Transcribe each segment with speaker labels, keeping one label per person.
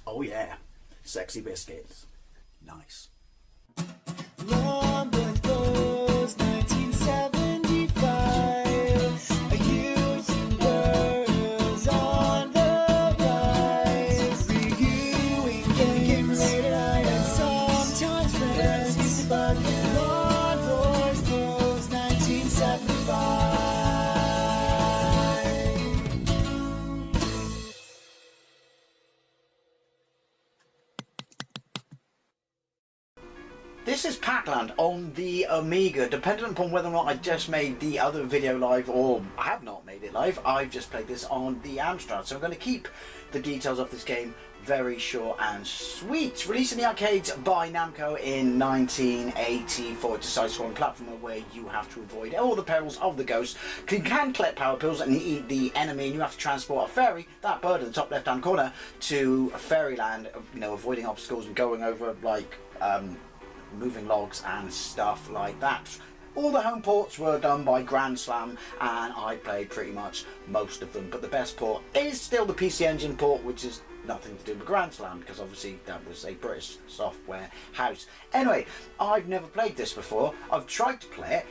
Speaker 1: Oh yeah, sexy biscuits. Nice.
Speaker 2: Long goes 1975. A YouTuber's on the rise, reviewing games late at night and sometimes friends. But Long goes 1975.
Speaker 1: This is Pac Land on the Amiga. Dependent upon whether or not I just made the other video live or have not made it live, I've just played this on the Amstrad. So I'm going to keep the details of this game very short and sweet. Released in the arcades by Namco in 1984. It's a side-scrolling platformer where you have to avoid all the perils of the ghost. You can collect power pills and eat the enemy, and you have to transport a fairy, that bird in the top left-hand corner, to fairyland. You know, avoiding obstacles and going over like moving logs and stuff like that. All the home ports were done by Grand Slam, and I played pretty much most of them, but the best port is still the PC Engine port, which is nothing to do with Grand Slam because obviously that was a British software house. Anyway, I've never played this before. I've tried to play it.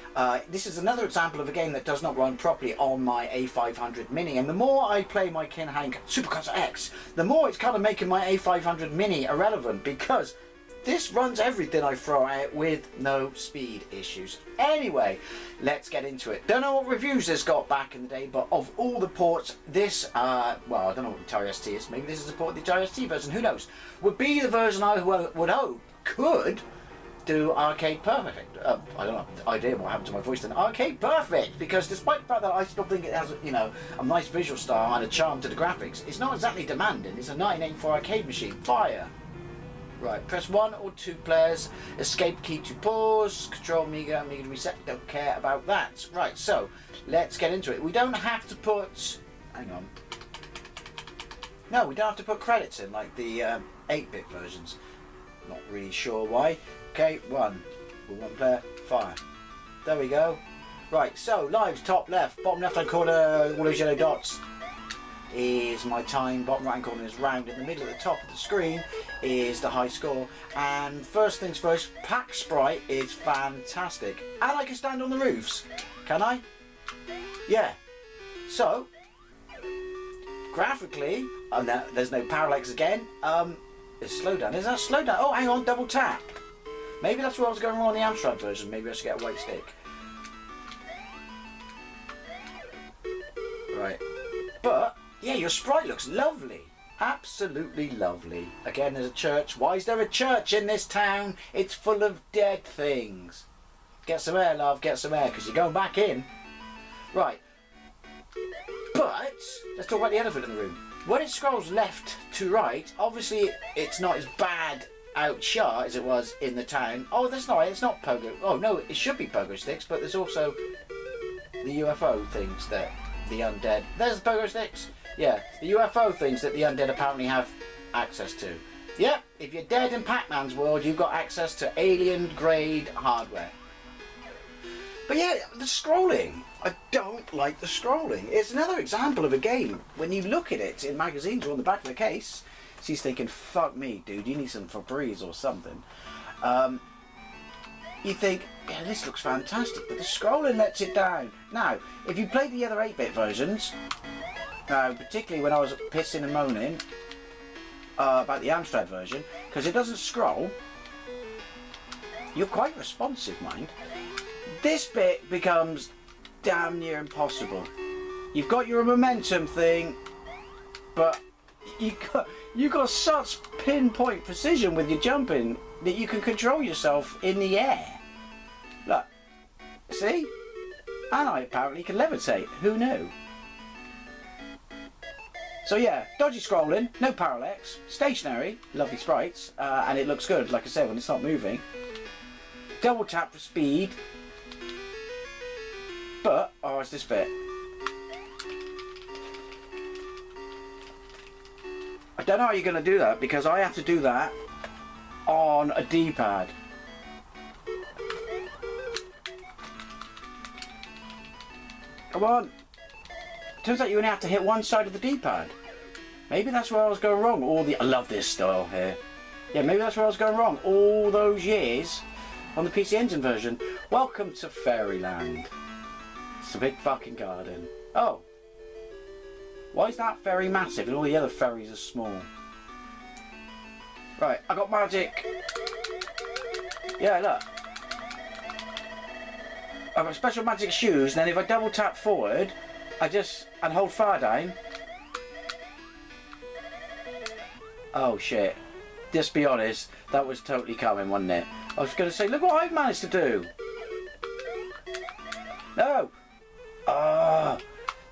Speaker 1: This is another example of a game that does not run properly on my A500 Mini, and the more I play my Kin Hank Supercutter X, the more it's kind of making my A500 Mini irrelevant, because this runs everything I throw at it with no speed issues. Anyway, let's get into it. Don't know what reviews this got back in the day, but of all the ports, this, well, I don't know what the Atari ST is. Maybe this is a port of the Atari ST version, who knows? Would be the version I would hope could do arcade perfect. I don't know, idea what happened to my voice then. Arcade perfect, because despite the fact that I still think it has, you know, a nice visual style and a charm to the graphics, it's not exactly demanding. It's a 1984 arcade machine. Fire. Right, press 1 or 2 players, escape key to pause, control Amiga, Amiga to reset, don't care about that. Right, so, let's get into it. We don't have to put, hang on. No, we don't have to put credits in like the 8-bit versions. Not really sure why. Okay, 1, with 1 player, fire. There we go. Right, so, lives, top left, bottom left hand corner, all those yellow dots is my time, bottom right hand corner is round, in the middle at the top of the screen is the high score. And first things first, Pac Sprite is fantastic, and I can stand on the roofs, can I? Yeah. So graphically, oh no, there's no parallax again. It's slowdown. Is that slowdown? Oh, hang on, double tap. Maybe that's what I was going wrong on the Amstrad version. Maybe I should get a white stick. Right, but yeah, your sprite looks lovely. Absolutely lovely. Again, there's a church. Why is there a church in this town? It's full of dead things. Get some air, love, get some air, because you're going back in. Right. But, let's talk about the elephant in the room. When it scrolls left to right, obviously it's not as bad out shot as it was in the town. Oh, that's not, it's not pogo. Oh, no, it should be pogo sticks, but there's also the UFO things that the undead. There's the pogo sticks. Yeah, the UFO things that the undead apparently have access to. Yep, if you're dead in Pac-Man's world, you've got access to alien-grade hardware. But yeah, the scrolling. I don't like the scrolling. It's another example of a game, when you look at it in magazines or on the back of the case, she's thinking, fuck me, dude, you need some Febreze or something. You think, yeah, this looks fantastic, but the scrolling lets it down. Now, if you play the other 8-bit versions, particularly when I was pissing and moaning about the Amstrad version, because it doesn't scroll, you're quite responsive, mind. This bit becomes damn near impossible. You've got your momentum thing, but you got such pinpoint precision with your jumping that you can control yourself in the air. Look, see? And I apparently can levitate. Who knew? So yeah, dodgy scrolling, no parallax, stationary, lovely sprites, and it looks good, like I said, when it's not moving. Double tap for speed. But, oh, it's this bit. I don't know how you're going to do that, because I have to do that on a D-pad. Come on. Turns out you only have to hit one side of the D-pad. Maybe that's where I was going wrong. I love this style here. Yeah, maybe that's where I was going wrong all those years on the PC Engine version. Welcome to Fairyland. It's a big fucking garden. Oh. Why is that ferry massive and all the other ferries are small? Right, I got magic. Yeah, look. I've got special magic shoes, and then if I double tap forward, and hold fire down. Oh shit. Just be honest, that was totally coming, wasn't it? I was going to say, look what I've managed to do. No.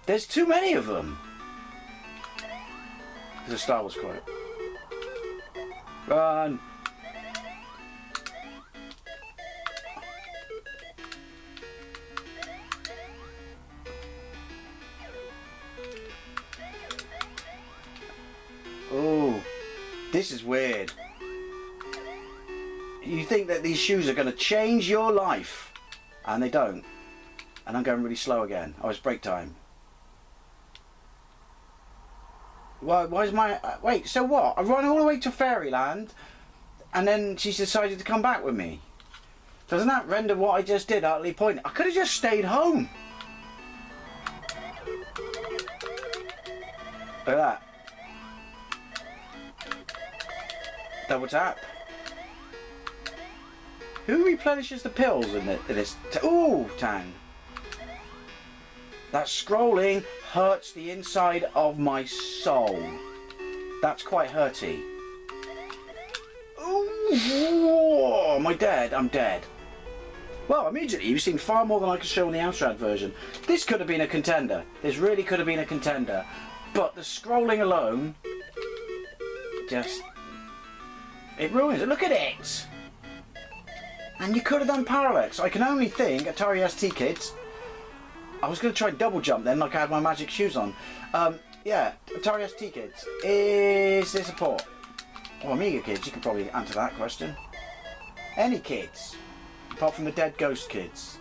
Speaker 1: There's too many of them. There's a Star Wars quote. Run. Oh, this is weird. You think that these shoes are going to change your life, and they don't. And I'm going really slow again. Oh, it's break time. Why is my... wait, so what? I run all the way to Fairyland, and then she's decided to come back with me. Doesn't that render what I just did utterly pointless? I could have just stayed home. Look at that. Double tap. Who replenishes the pills in this? Ooh, Tang. That scrolling hurts the inside of my soul. That's quite hurty. Ooh, am I dead? I'm dead. Well, immediately you've seen far more than I could show in the Amstrad version. This could have been a contender. This really could have been a contender. But the scrolling alone, it ruins it. Look at it. And you could have done parallax. I can only think, Atari ST kids. I was going to try double jump then, like I had my magic shoes on. Yeah, Atari ST kids. Is this a port? Or Amiga kids, you can probably answer that question. Any kids, apart from the dead ghost kids.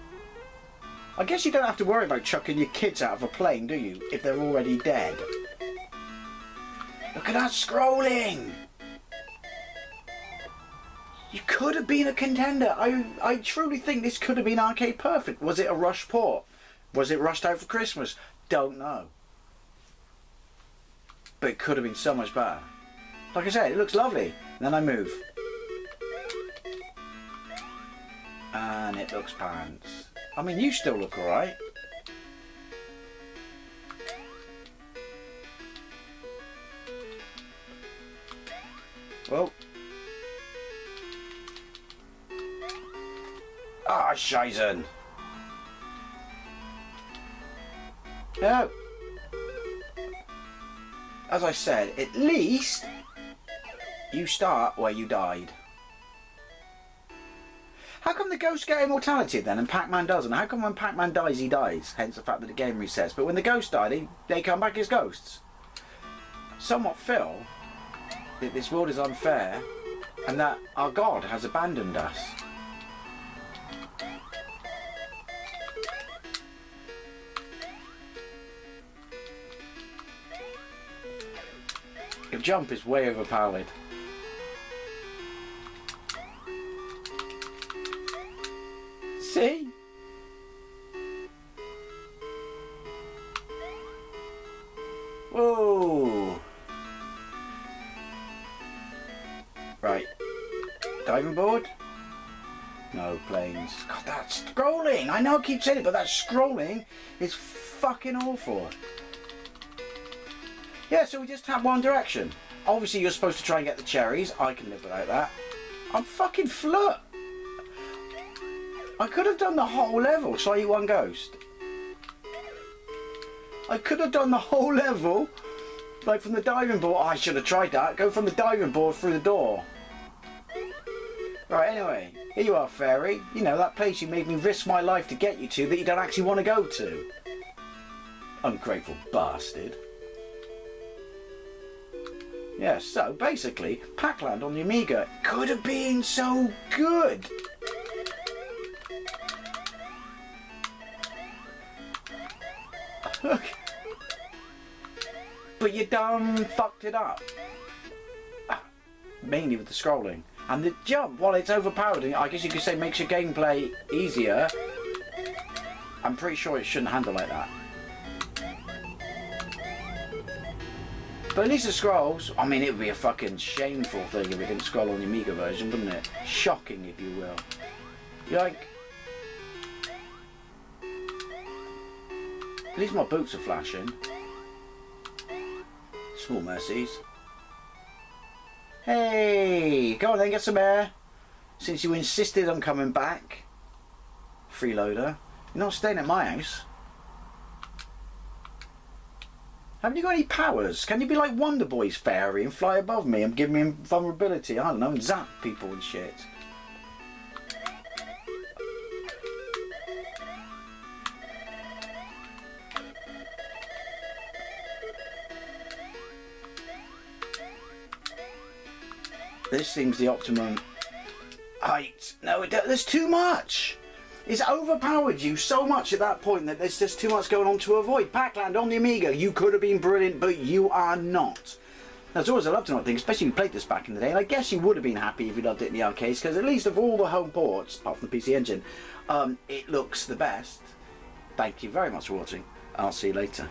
Speaker 1: I guess you don't have to worry about chucking your kids out of a plane, do you? If they're already dead. Look at that scrolling! You could have been a contender. I truly think this could have been arcade perfect. Was it a rush port? Was it rushed out for Christmas? Don't know. But it could have been so much better. Like I said, it looks lovely. And then I move. And it looks pants. I mean, you still look alright. Well. Ah, Scheißen. No. As I said, at least you start where you died. How come the ghosts get immortality then and Pac-Man doesn't? How come when Pac-Man dies he dies? Hence the fact that the game resets. But when the ghosts die, they come back as ghosts. Somewhat feel that this world is unfair and that our God has abandoned us. Your jump is way overpowered. See? Whoa! Right. Diving board? No, planes. God, that's scrolling! I know I keep saying it, but that scrolling is fucking awful. Yeah, so we just tap one direction. Obviously you're supposed to try and get the cherries. I can live without that. I'm fucking flut. I could have done the whole level. Shall I eat one ghost? I could have done the whole level. Like from the diving board. Oh, I should have tried that. Go from the diving board through the door. Right, anyway. Here you are, fairy. You know, that place you made me risk my life to get you to that you don't actually want to go to. Ungrateful bastard. Yeah, so basically, Pac Land on the Amiga could have been so good. but you done fucked it up. Mainly with the scrolling. And the jump, while it's overpowered, I guess you could say makes your gameplay easier. I'm pretty sure it shouldn't handle like that. But at least the scrolls, I mean, it would be a fucking shameful thing if it didn't scroll on the Amiga version, wouldn't it? Shocking, if you will. You're like... At least my boots are flashing. Small mercies. Hey, go on then, get some air. Since you insisted on coming back, freeloader, you're not staying at my house. Haven't you got any powers? Can you be like Wonder Boy's fairy and fly above me and give me invulnerability? I don't know, and zap people and shit. This seems the optimum height. No, there's too much. It's overpowered you so much at that point that there's just too much going on to avoid. Pac Land on the Amiga, you could have been brilliant, but you are not. That's always a love to not think, especially if you played this back in the day. And I guess you would have been happy if you loved it in the arcades, because at least of all the home ports, apart from the PC Engine, it looks the best. Thank you very much for watching. I'll see you later.